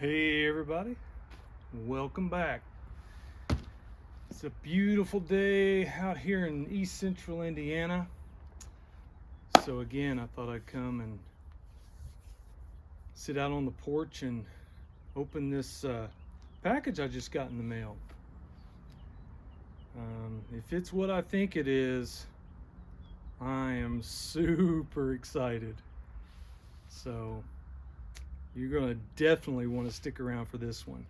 Hey everybody, welcome back. It's a beautiful day out here in East Central Indiana. So again, I thought I'd come and sit out on the porch and open this package I just got in the mail. If it's what I think it is, I am super excited. So you're going to definitely want to stick around for this one.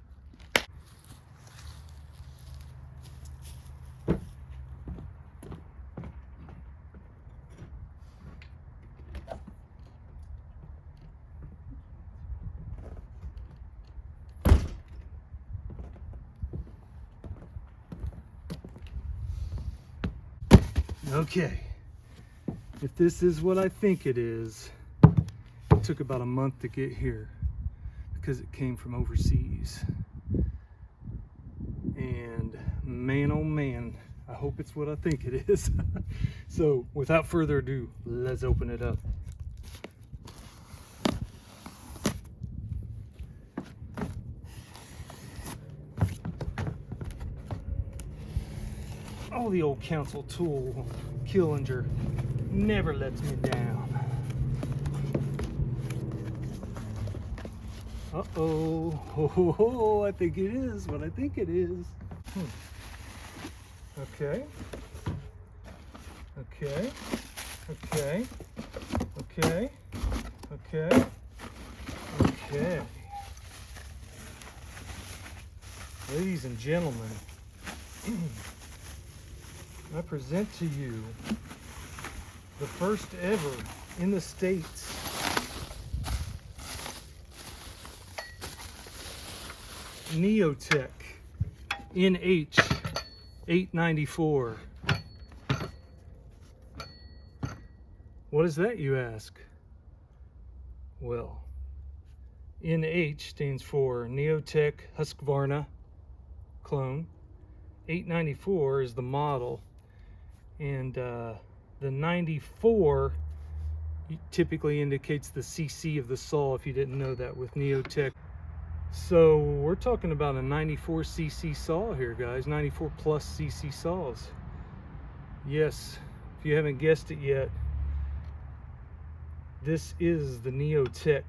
Okay, if this is what I think it is, it took about a month to get here because it came from overseas. And man, oh man, I hope it's what I think it is. So without further ado, let's open it up. Oh, the old council tool, Killinger, never lets me down. Uh-oh, oh, I think it is what I think it is. Okay, okay, okay, okay, okay, okay. Ladies and gentlemen, I present to you the first ever in the States Neotec NH894. What is that, you ask? Well, NH stands for Neotec Husqvarna clone. 894 is the model, and the 94 typically indicates the cc of the saw, if you didn't know that with Neotec. So we're talking about a 94 cc saw here, guys. 94 plus cc saws. Yes, if you haven't guessed it yet, this is the Neotec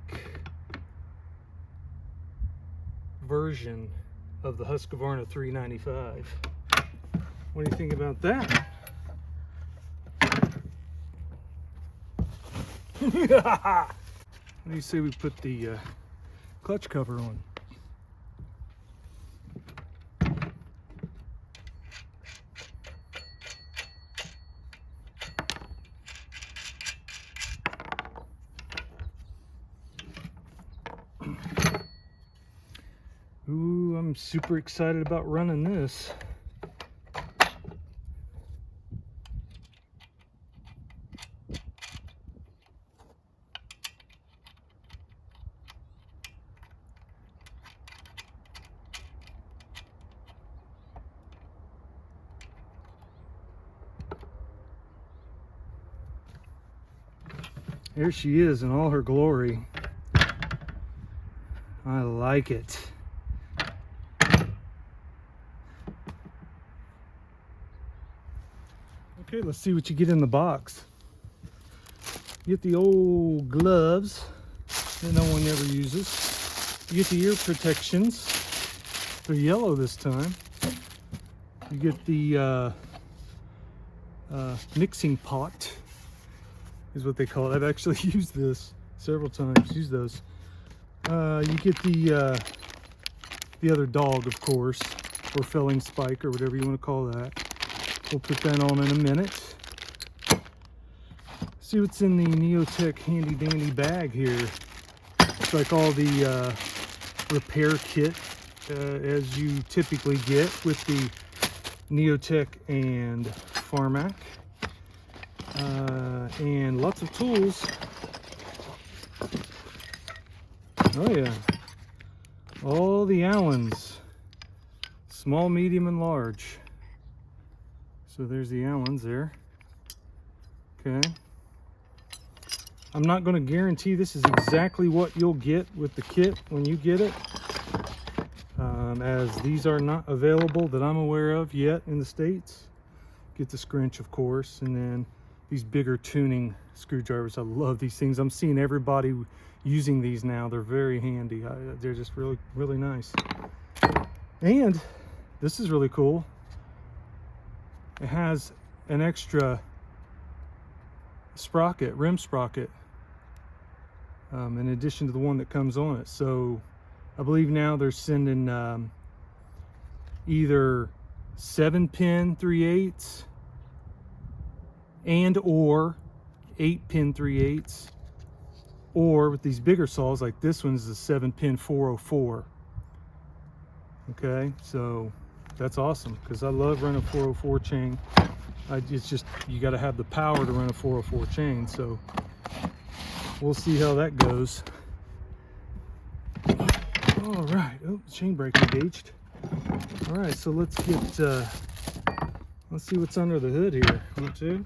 version of the Husqvarna 395. What do you think about that? What do you say we put the clutch cover on? Ooh, I'm super excited about running this. There she is in all her glory. I like it. Okay, let's see what you get in the box. You get the old gloves that no one ever uses. You get the ear protections. They're yellow this time. You get the mixing pot, is what they call it. I've actually used this several times. Use those. You get the other dog, of course, or felling spike, or whatever you want to call that. We'll put that on in a minute. See what's in the Neotec handy dandy bag here. It's like all the repair kit as you typically get with the Neotec and Farmac. And lots of tools. Oh yeah. All the Allens. Small, medium, and large. So there's the Allens there. Okay. I'm not going to guarantee this is exactly what you'll get with the kit when you get it. as these are not available that I'm aware of yet in the States. Get the scrunch, of course, and then these bigger tuning screwdrivers. I love these things. I'm seeing everybody using these now. They're very handy. They're just really, really nice. And this is really cool. It has an extra sprocket, rim sprocket, in addition to the one that comes on it. So I believe now they're sending either 7-pin 3/8 and or 8-pin 3/8, or with these bigger saws like this one's a 7-pin 404. Okay, so that's awesome because I love running 404 chain. It's just, you got to have the power to run a 404 chain, so we'll see how that goes. All right, oh, chain brake engaged. All right, so let's see what's under the hood here. 1, 2.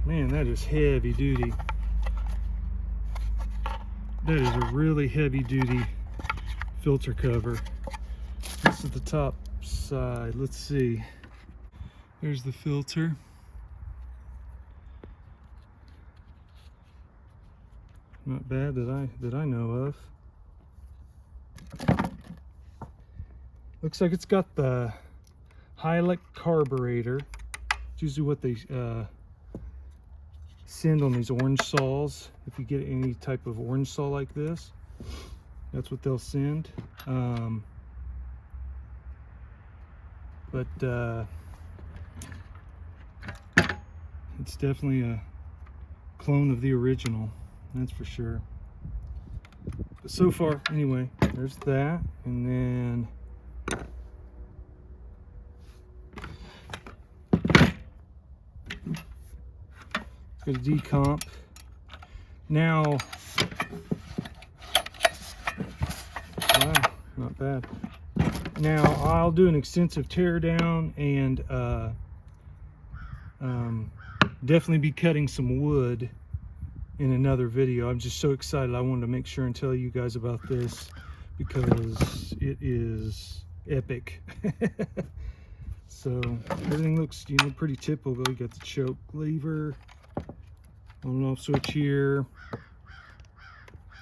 Man, that is heavy duty. That is a really heavy duty filter cover. This is the top side. Let's see. There's the filter. Not bad that I know of. Looks like it's got the high-elect carburetor. It's usually what they send on these orange saws. If you get any type of orange saw like this, that's what they'll send. But it's definitely a clone of the original, that's for sure. But so far, anyway, there's that. And then got a decomp. Now, wow, not bad. Now I'll do an extensive tear down and definitely be cutting some wood in another video. I'm just so excited. I wanted to make sure and tell you guys about this because it is epic. So everything looks, you know, pretty typical. You got the choke lever, on and off switch here.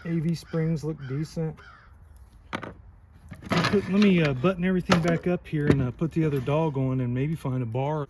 AV springs look decent. Let me button everything back up here and put the other dog on and maybe find a bar.